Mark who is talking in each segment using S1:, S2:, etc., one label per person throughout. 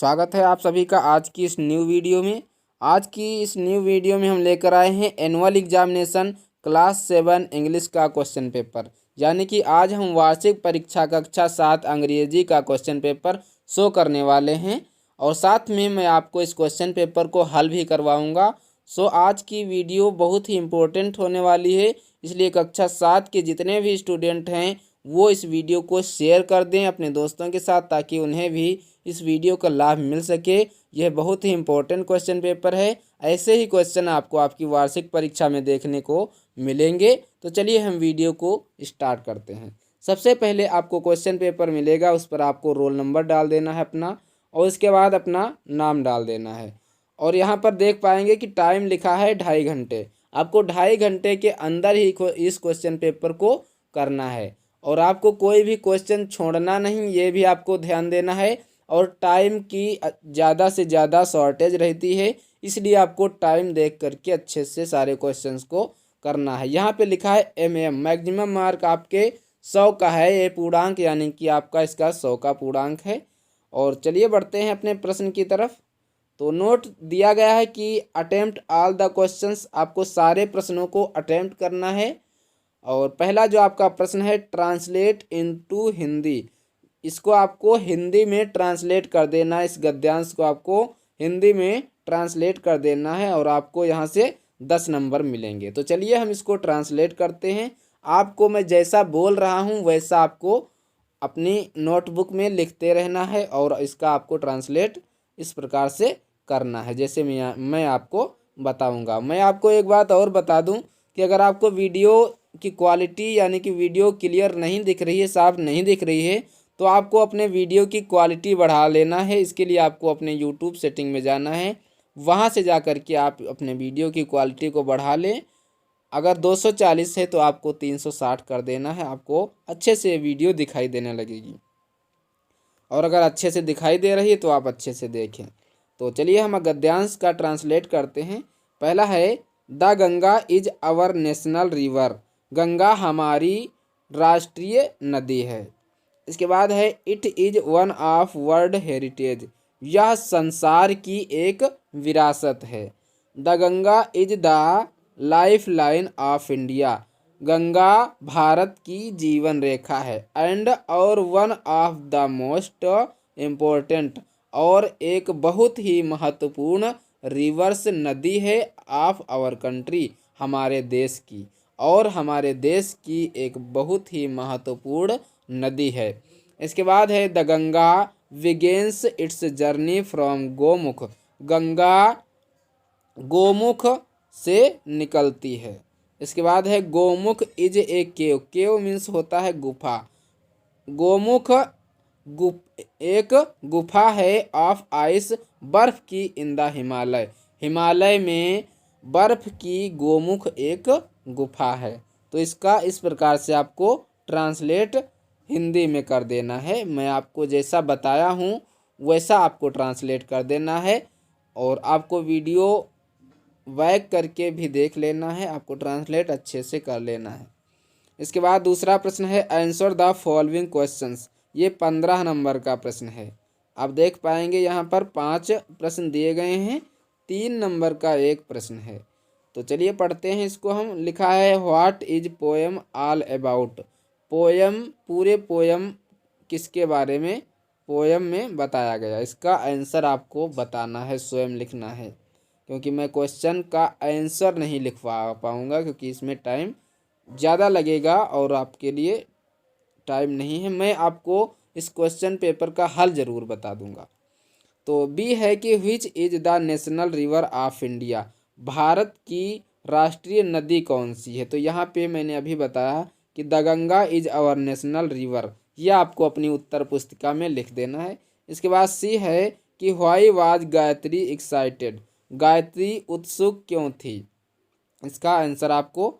S1: स्वागत है आप सभी का आज की इस न्यू वीडियो में। आज की इस न्यू वीडियो में हम लेकर आए हैं एनुअल एग्जामिनेशन क्लास 7 इंग्लिश का क्वेश्चन पेपर, यानी कि आज हम वार्षिक परीक्षा कक्षा 7 अंग्रेजी का क्वेश्चन पेपर शो करने वाले हैं और साथ में मैं आपको इस क्वेश्चन पेपर को हल भी करवाऊंगा। आज की वीडियो बहुत ही इम्पोर्टेंट होने वाली है, इसलिए कक्षा 7 के जितने भी स्टूडेंट हैं वो इस वीडियो को शेयर कर दें अपने दोस्तों के साथ, ताकि उन्हें भी इस वीडियो का लाभ मिल सके। यह बहुत ही इम्पोर्टेंट क्वेश्चन पेपर है। ऐसे ही क्वेश्चन आपको आपकी वार्षिक परीक्षा में देखने को मिलेंगे। तो चलिए हम वीडियो को स्टार्ट करते हैं। सबसे पहले आपको क्वेश्चन पेपर मिलेगा, उस पर आपको रोल नंबर डाल देना है अपना, और उसके बाद अपना नाम डाल देना है। और यहाँ पर देख पाएंगे कि टाइम लिखा है 2.5 घंटे। आपको 2.5 घंटे के अंदर ही इस क्वेश्चन पेपर को करना है और आपको कोई भी क्वेश्चन छोड़ना नहीं, ये भी आपको ध्यान देना है। और टाइम की ज़्यादा से ज़्यादा शॉर्टेज रहती है, इसलिए आपको टाइम देख करके अच्छे से सारे क्वेश्चंस को करना है। यहाँ पे लिखा है मैक्सिमम मार्क आपके 100 का है, ये पूर्णांक यानी कि आपका इसका 100 का पूर्णांक है। और चलिए बढ़ते हैं अपने प्रश्न की तरफ। तो नोट दिया गया है कि अटेम्प्ट ऑल द क्वेश्चंस, आपको सारे प्रश्नों को अटेम्प्ट करना है। और पहला जो आपका प्रश्न है, ट्रांसलेट इनटू हिंदी, इसको आपको हिंदी में ट्रांसलेट कर देना है। इस गद्यांश को आपको हिंदी में ट्रांसलेट कर देना है और आपको यहाँ से 10 नंबर मिलेंगे। तो चलिए हम इसको ट्रांसलेट करते हैं। आपको मैं जैसा बोल रहा हूँ वैसा आपको अपनी नोटबुक में लिखते रहना है और इसका आपको ट्रांसलेट इस प्रकार से करना है जैसे मैं आपको बताऊँगा। मैं आपको एक बात और बता दूँ कि अगर आपको वीडियो की क्वालिटी यानी कि वीडियो क्लियर नहीं दिख रही है, साफ नहीं दिख रही है, तो आपको अपने वीडियो की क्वालिटी बढ़ा लेना है। इसके लिए आपको अपने यूट्यूब सेटिंग में जाना है, वहाँ से जा कर के आप अपने वीडियो की क्वालिटी को बढ़ा लें। अगर 240 है तो आपको 360 कर देना है, आपको अच्छे से वीडियो दिखाई देने लगेगी। और अगर अच्छे से दिखाई दे रही है तो आप अच्छे से देखें। तो चलिए हम गद्यांश का ट्रांसलेट करते हैं। पहला है, the Ganga is our national river, Ganga हमारी राष्ट्रीय नदी है। इसके बाद है, it is one of world heritage, यह संसार की एक विरासत है। The Ganga is the life line of India, Ganga Bharat की जीवन रेखा है। एंड और one of the most important, और एक बहुत ही महत्वपूर्ण रिवर्स नदी है ऑफ आवर कंट्री, हमारे देश की, और हमारे देश की एक बहुत ही महत्वपूर्ण नदी है। इसके बाद है, the Ganga begins it's journey from Gomukh, Ganga Gomukh से निकलती है। इसके बाद है, Gomukh is a cave, cave means होता है गुफा, गोमुख एक गुफा है ऑफ आइस, बर्फ की, इन द हिमालय, हिमालय में बर्फ की गोमुख एक गुफा है। तो इसका इस प्रकार से आपको ट्रांसलेट हिंदी में कर देना है। मैं आपको जैसा बताया हूँ वैसा आपको ट्रांसलेट कर देना है और आपको वीडियो बैक करके भी देख लेना है, आपको ट्रांसलेट अच्छे से कर लेना है। इसके बाद दूसरा प्रश्न है, आंसर द फॉलोइंग क्वेश्चंस, ये 15 नंबर का प्रश्न है। आप देख पाएंगे यहाँ पर 5 प्रश्न दिए गए हैं, 3 नंबर का एक प्रश्न है। तो चलिए पढ़ते हैं इसको हम। लिखा है, what is poem all about, poem, पूरे पोएम किसके बारे में पोएम में बताया गया, इसका आंसर आपको बताना है, स्वयं लिखना है, क्योंकि मैं क्वेश्चन का आंसर नहीं लिखवा पाऊँगा क्योंकि इसमें टाइम ज़्यादा लगेगा और आपके लिए टाइम नहीं है। मैं आपको इस क्वेश्चन पेपर का हल ज़रूर बता दूंगा। तो बी है कि which is the national river of India, Bharat की राष्ट्रीय नदी कौन सी है। तो यहाँ पे मैंने अभी बताया कि the Ganga is our national river, यह आपको अपनी उत्तर पुस्तिका में लिख देना है। इसके बाद सी है कि why was Gayatri excited, Gayatri उत्सुक क्यों थी, इसका आंसर आपको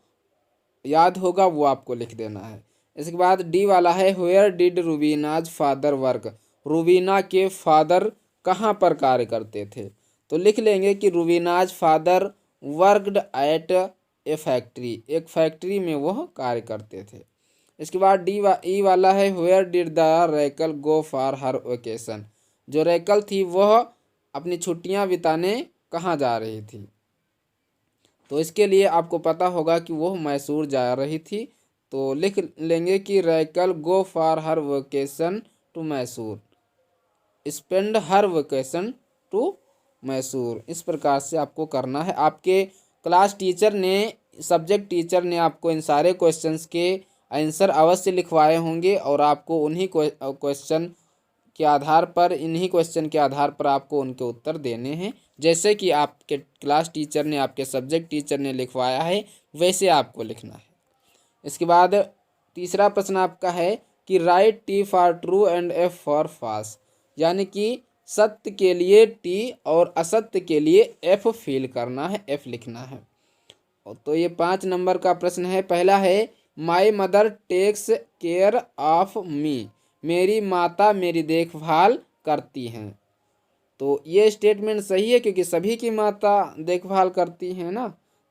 S1: याद होगा, वो आपको लिख देना है। इसके बाद डी वाला है, where did Rubina's father work, Rubina के फादर कहाँ पर कार्य करते थे। तो लिख लेंगे कि Rubina's father worked at a factory, एक फैक्ट्री में वह कार्य करते थे। इसके बाद ई वाला है, where did the Rachel go for her vacation, जो रैकल थी वह अपनी छुट्टियां बिताने कहाँ जा रही थी? तो इसके लिए आपको पता होगा कि वह मैसूर जा रही थी। तो लिख लेंगे कि Rachel go for her vacation to Mysore, spend her vacation to Mysore. इस प्रकार से आपको करना है। आपके क्लास टीचर ने, सब्जेक्ट टीचर ने आपको इन सारे क्वेश्चंस के आंसर अवश्य लिखवाए होंगे और आपको उन्हीं क्वेश्चन के आधार पर, इन्हीं क्वेश्चन के आधार पर आपको उनके उत्तर देने हैं। जैसे कि आपके क्लास टीचर ने, आपके सब्जेक्ट टीचर ने लिखवाया है, वैसे आपको लिखना है। इसके बाद तीसरा प्रश्न आपका है कि write T for true and F for false, यानी कि सत्य के लिए टी और असत्य के लिए एफ फिल करना है, एफ लिखना है। तो ये 5 नंबर का प्रश्न है। पहला है my mother takes care of me, मेरी माता मेरी देखभाल करती हैं। तो ये स्टेटमेंट सही है क्योंकि सभी की माता देखभाल करती हैं ना।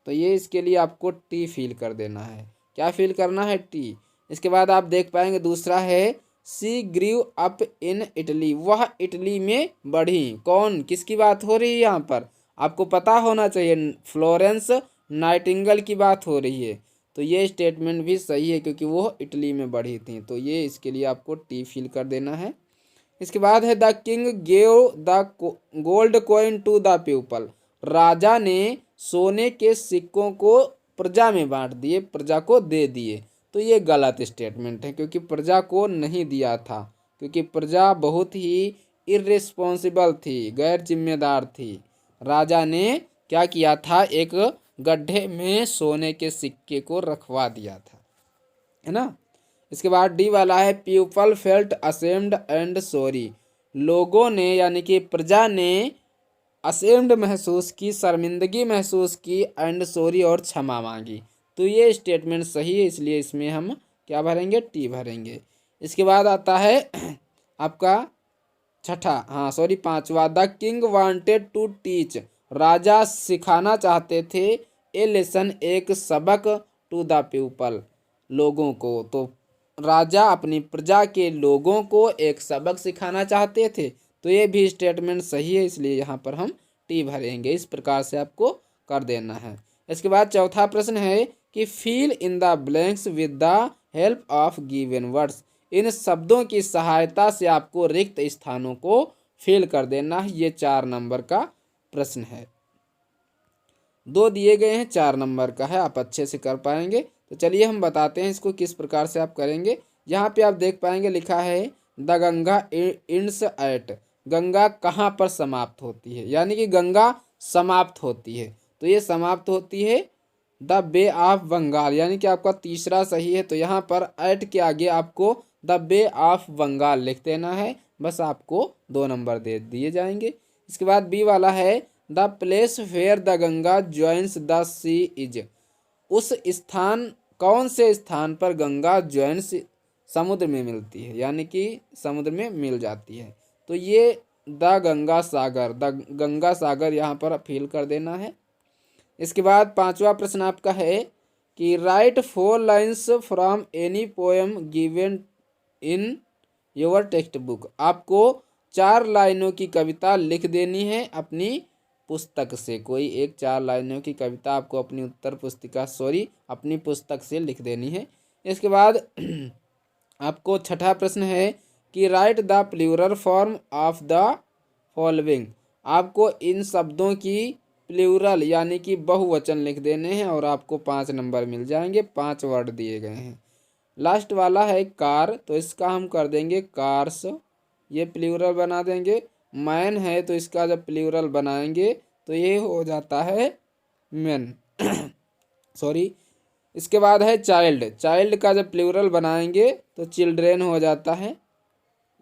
S1: तो ये इसके लिए आपको टी फिल कर देना है। क्या फिल करना है? टी। इसके बाद आप देख पाएंगे दूसरा है सी ग्रीव अप इन इटली, वह इटली में बढ़ी। कौन, किसकी बात हो रही है यहाँ पर? आपको पता होना चाहिए, फ्लोरेंस नाइटिंगेल की बात हो रही है। तो ये स्टेटमेंट भी सही है क्योंकि वो इटली में बढ़ी थी। तो ये इसके लिए आपको टी फिल कर देना है। इसके बाद है the king gave the gold coin to the people, राजा ने सोने के सिक्कों को प्रजा में बांट दिए, प्रजा को दे दिए। तो ये गलत स्टेटमेंट है क्योंकि प्रजा को नहीं दिया था, क्योंकि प्रजा बहुत ही इर्रेस्पॉन्सिबल थी, गैर जिम्मेदार थी। राजा ने क्या किया था? एक गड्ढे में सोने के सिक्के को रखवा दिया था, है ना। इसके बाद डी वाला है people felt ashamed and sorry, लोगों ने यानी कि प्रजा ने असेम्ड महसूस की, शर्मिंदगी महसूस की, एंड सॉरी और क्षमा मांगी। तो ये स्टेटमेंट सही है, इसलिए इसमें हम क्या भरेंगे? टी भरेंगे। इसके बाद आता है आपका पांचवा the king wanted to teach, राजा सिखाना चाहते थे, ए लेसन एक सबक, टू द पीपल, लोगों को। तो राजा अपनी प्रजा के लोगों को एक सबक सिखाना चाहते थे। तो ये भी स्टेटमेंट सही है, इसलिए यहाँ पर हम टी भरेंगे। इस प्रकार से आपको कर देना है। इसके बाद चौथा प्रश्न है कि fill in the blanks with the help of given words, इन शब्दों की सहायता से आपको रिक्त स्थानों को फिल कर देना है। ये 4 नंबर का प्रश्न है। 2 दिए गए हैं, 4 नंबर का है, आप अच्छे से कर पाएंगे। तो चलिए हम बताते हैं इसको किस प्रकार से आप करेंगे। यहाँ पे आप देख पाएंगे लिखा है the Ganga ends at, Ganga कहाँ पर समाप्त होती है, यानी कि गंगा समाप्त होती है। तो ये समाप्त होती है द बे ऑफ बंगाल, यानी कि आपका तीसरा सही है। तो यहाँ पर एट के आगे आपको द बे ऑफ बंगाल लिख देना है, बस आपको 2 नंबर दे दिए जाएंगे। इसके बाद बी वाला है the place where the Ganga joins the sea is, उस स्थान, कौन से स्थान पर गंगा ज्वाइंस समुद्र में मिलती है, यानी कि समुद्र में मिल जाती है। तो ये द गंगा सागर, द गंगा सागर यहाँ पर फिल कर देना है। इसके बाद 5वां प्रश्न आपका है कि right 4 lines from any poem given in your text book, आपको 4 लाइनों की कविता लिख देनी है अपनी पुस्तक से। कोई एक 4 लाइनों की कविता आपको अपनी अपनी पुस्तक से लिख देनी है। इसके बाद आपको 6ठा प्रश्न है कि write the plural form of the following, आपको इन शब्दों की प्लूरल यानी कि बहुवचन लिख देने हैं और आपको 5 नंबर मिल जाएंगे। 5 वर्ड दिए गए हैं। लास्ट वाला है कार, तो इसका हम कर देंगे कार्स, ये प्लूरल बना देंगे। मैन है तो इसका जब प्लूरल बनाएंगे तो ये हो जाता है मैन इसके बाद है चाइल्ड, चाइल्ड का जब प्लूरल बनाएंगे तो चिल्ड्रेन हो जाता है।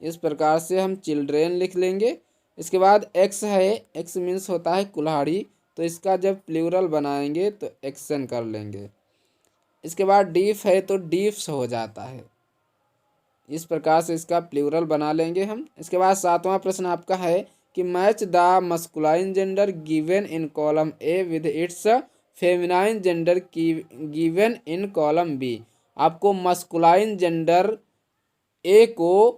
S1: इस प्रकार से हम चिल्ड्रेन लिख लेंगे। इसके बाद एक्स है, एक्स मीन्स होता है कुल्हाड़ी, तो इसका जब प्लूरल बनाएंगे तो एक्शन कर लेंगे। इसके बाद डीफ है तो डीफ्स हो जाता है। इस प्रकार से इसका प्लूरल बना लेंगे हम। इसके बाद 7वां प्रश्न आपका है कि match the masculine gender given in column A with its feminine gender given in column B, आपको मस्कुलाइन जेंडर ए को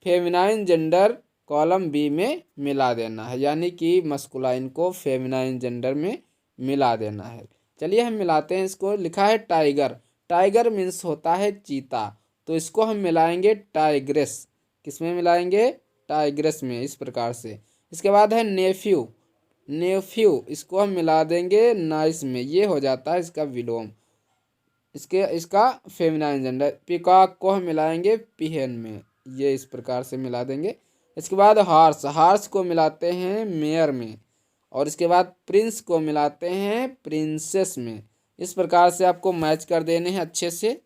S1: फेमिनाइन जेंडर कॉलम बी में मिला देना है, यानी कि मस्कुलाइन को फेमिनाइन जेंडर में मिला देना है। चलिए हम मिलाते हैं इसको। लिखा है टाइगर, टाइगर मीन्स होता है चीता, तो इसको हम मिलाएंगे टाइग्रेस। किस में मिलाएंगे? टाइग्रेस में, इस प्रकार से। इसके बाद है नेफ्यू, नेफ्यू इसको हम मिला देंगे नाइस में, ये हो जाता है इसका विलोम, इसका फेमिनाइन जेंडर। पिकॉक को हम मिलाएंगे पिहेन में, ये इस प्रकार से मिला देंगे। इसके बाद हॉर्स, हॉर्स को मिलाते हैं मेयर में, और इसके बाद प्रिंस को मिलाते हैं प्रिंसेस में। इस प्रकार से आपको मैच कर देने हैं अच्छे से।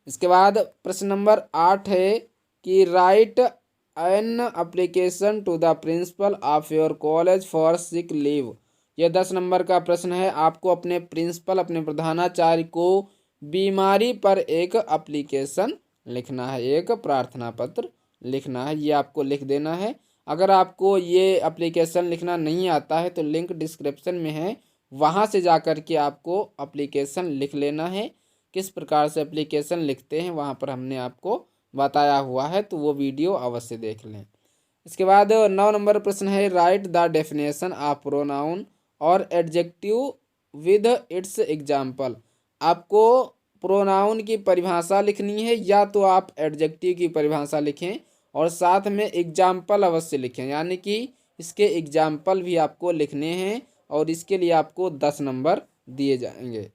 S1: इसके बाद प्रश्न नंबर 8 है कि write an application to the principal of your college for sick leave. यह 10 नंबर का प्रश्न है। आपको अपने प्रिंसिपल, अपने प्रधानाचार्य को बीमारी पर एक एप्लीकेशन लिखना है, एक प्रार्थना पत्र लिखना है, ये आपको लिख देना है। अगर आपको ये एप्लीकेशन लिखना नहीं आता है तो लिंक डिस्क्रिप्शन में है, वहाँ से जाकर के आपको एप्लीकेशन लिख लेना है। किस प्रकार से एप्लीकेशन लिखते हैं वहाँ पर हमने आपको बताया हुआ है, तो वो वीडियो अवश्य देख लें। इसके बाद 9 नंबर प्रश्न है right the definition of pronoun और एडजेक्टिव विद इट्स एग्जाम्पल। आपको प्रोनाउन की परिभाषा लिखनी है, या तो आप एडजेक्टिव की परिभाषा लिखें और साथ में एग्जाम्पल अवश्य लिखें, यानी कि इसके एग्जाम्पल भी आपको लिखने हैं, और इसके लिए आपको 10 नंबर दिए जाएंगे।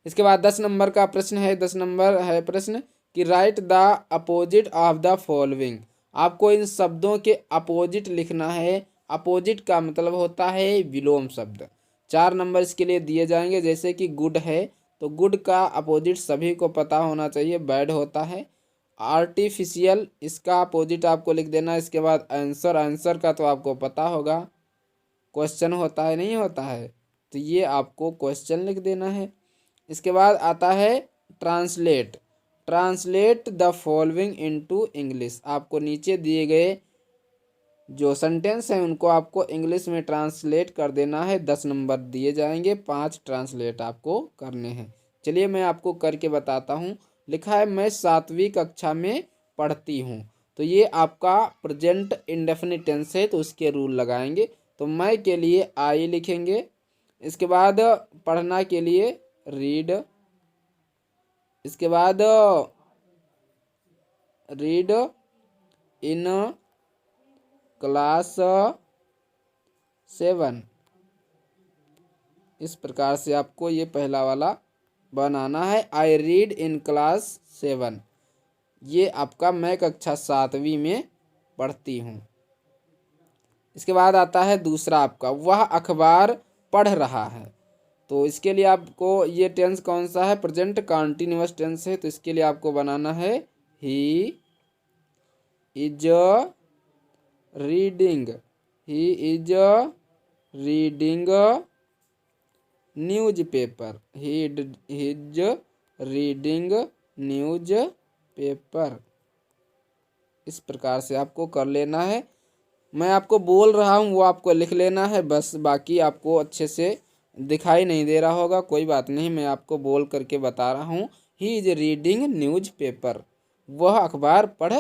S1: इसके बाद 10 नंबर का प्रश्न है, 10 नंबर है प्रश्न कि write the opposite of the following. आपको इन शब्दों के अपोजिट लिखना है। अपोजिट का मतलब होता है विलोम शब्द। 4 नंबर इसके लिए दिए जाएंगे। जैसे कि गुड है, तो गुड का अपोजिट सभी को पता होना चाहिए, बैड होता है। आर्टिफिशियल, इसका अपोजिट आपको लिख देना है। इसके बाद आंसर, आंसर का तो आपको पता होगा, क्वेश्चन होता है, नहीं होता है, तो ये आपको क्वेश्चन लिख देना है। इसके बाद आता है translate, translate the following into English. आपको नीचे दिए गए जो सेंटेंस हैं उनको आपको इंग्लिश में ट्रांसलेट कर देना है। 10 नंबर दिए जाएंगे, 5 ट्रांसलेट आपको करने हैं। चलिए मैं आपको करके बताता हूँ। लिखा है मैं 7वीं कक्षा में पढ़ती हूँ, तो ये आपका प्रेजेंट इंडेफिनिट टेंस है, तो उसके रूल लगाएंगे। तो मैं के लिए आई लिखेंगे। इसके बाद पढ़ना के लिए रीड, इसके बाद रीड इन क्लास 7। इस प्रकार से आपको ये पहला वाला बनाना है, आई रीड इन क्लास 7। ये आपका मैं कक्षा 7वीं में पढ़ती हूँ। इसके बाद आता है दूसरा आपका वह अखबार पढ़ रहा है। तो इसके लिए आपको ये टेंस कौन सा है? प्रेजेंट कंटीन्यूअस टेंस है, तो इसके लिए आपको बनाना है he is reading, he is reading news paper, he is reading news paper. इस प्रकार से आपको कर लेना है। मैं आपको बोल रहा हूँ वो आपको लिख लेना है बस, बाकी आपको अच्छे से दिखाई नहीं दे रहा होगा, कोई बात नहीं, मैं आपको बोल करके बता रहा हूँ। He is reading news paper, वह अखबार पढ़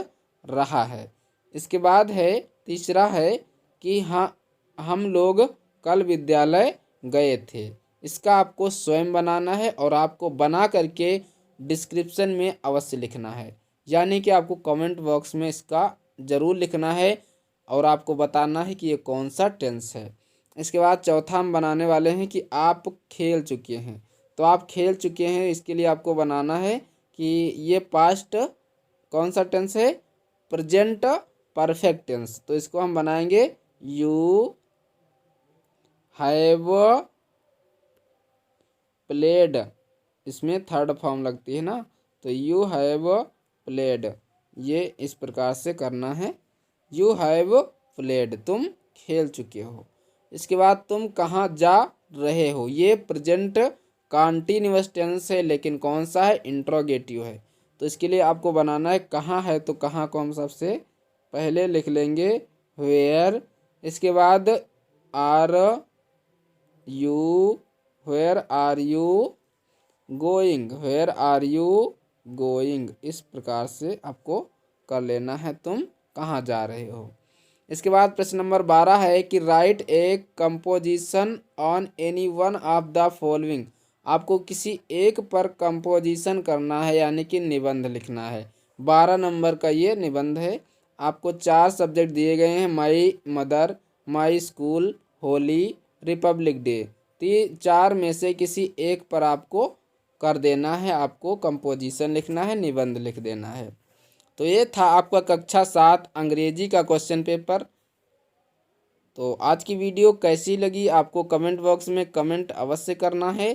S1: रहा है। इसके बाद है तीसरा है कि हाँ हम लोग कल विद्यालय गए थे। इसका आपको स्वयं बनाना है और आपको बना करके डिस्क्रिप्शन में अवश्य लिखना है, यानी कि आपको कमेंट बॉक्स में इसका ज़रूर लिखना है और आपको बताना है कि ये कौन सा टेंस है। इसके बाद चौथा हम बनाने वाले हैं कि आप खेल चुके हैं। तो आप खेल चुके हैं, इसके लिए आपको बनाना है कि ये पास्ट कौन सा टेंस है? Present perfect tense. तो इसको हम बनाएंगे यू हैव प्लेड, इसमें थर्ड फॉर्म लगती है ना, तो यू हैव प्लेड, ये इस प्रकार से करना है। यू हैव प्लेड, तुम खेल चुके हो। इसके बाद तुम कहाँ जा रहे हो, ये प्रेजेंट कंटीन्यूअस टेंस है, लेकिन कौन सा है? इंट्रोगेटिव है। तो इसके लिए आपको बनाना है कहाँ है, तो कहाँ को हम सबसे पहले लिख लेंगे वेयर। इसके बाद are you, where are you going, where are you going. इस प्रकार से आपको कर लेना है, तुम कहाँ जा रहे हो। इसके बाद प्रश्न नंबर 12 है कि right A composition on any one of the following. आपको किसी एक पर कंपोजिशन करना है यानी कि निबंध लिखना है। 12 नंबर का ये निबंध है। आपको 4 सब्जेक्ट दिए गए हैं, my mother, my school, Holi, Republic day. तो ये 4 में से किसी एक पर आपको कर देना है, आपको कंपोजिशन लिखना है, निबंध लिख देना है। तो ये था आपका कक्षा 7 अंग्रेजी का क्वेश्चन पेपर। तो आज की वीडियो कैसी लगी आपको कमेंट बॉक्स में कमेंट अवश्य करना है।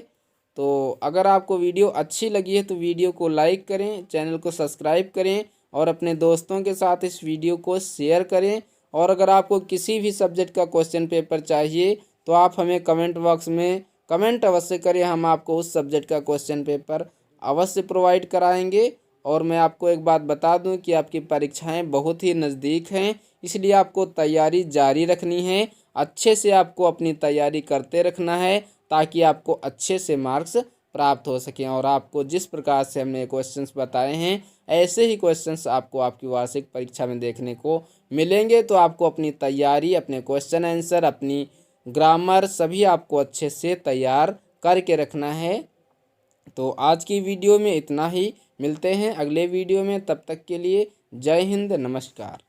S1: तो अगर आपको वीडियो अच्छी लगी है तो वीडियो को लाइक करें, चैनल को सब्सक्राइब करें और अपने दोस्तों के साथ इस वीडियो को शेयर करें। और अगर आपको किसी भी सब्जेक्ट का क्वेश्चन पेपर चाहिए तो आप हमें कमेंट बॉक्स में कमेंट अवश्य करें, हम आपको उस सब्जेक्ट का क्वेश्चन पेपर अवश्य प्रोवाइड कराएंगे। और मैं आपको एक बात बता दूं कि आपकी परीक्षाएं बहुत ही नज़दीक हैं, इसलिए आपको तैयारी जारी रखनी है। अच्छे से आपको अपनी तैयारी करते रखना है ताकि आपको अच्छे से मार्क्स प्राप्त हो सकें। और आपको जिस प्रकार से हमने क्वेश्चंस बताए हैं ऐसे ही क्वेश्चंस आपको आपकी वार्षिक परीक्षा में देखने को मिलेंगे। तो आपको अपनी तैयारी, अपने क्वेश्चन आंसर, अपनी ग्रामर सभी आपको अच्छे से तैयार करके रखना है। तो आज की वीडियो में इतना ही, मिलते हैं अगले वीडियो में, तब तक के लिए जय हिंद, नमस्कार।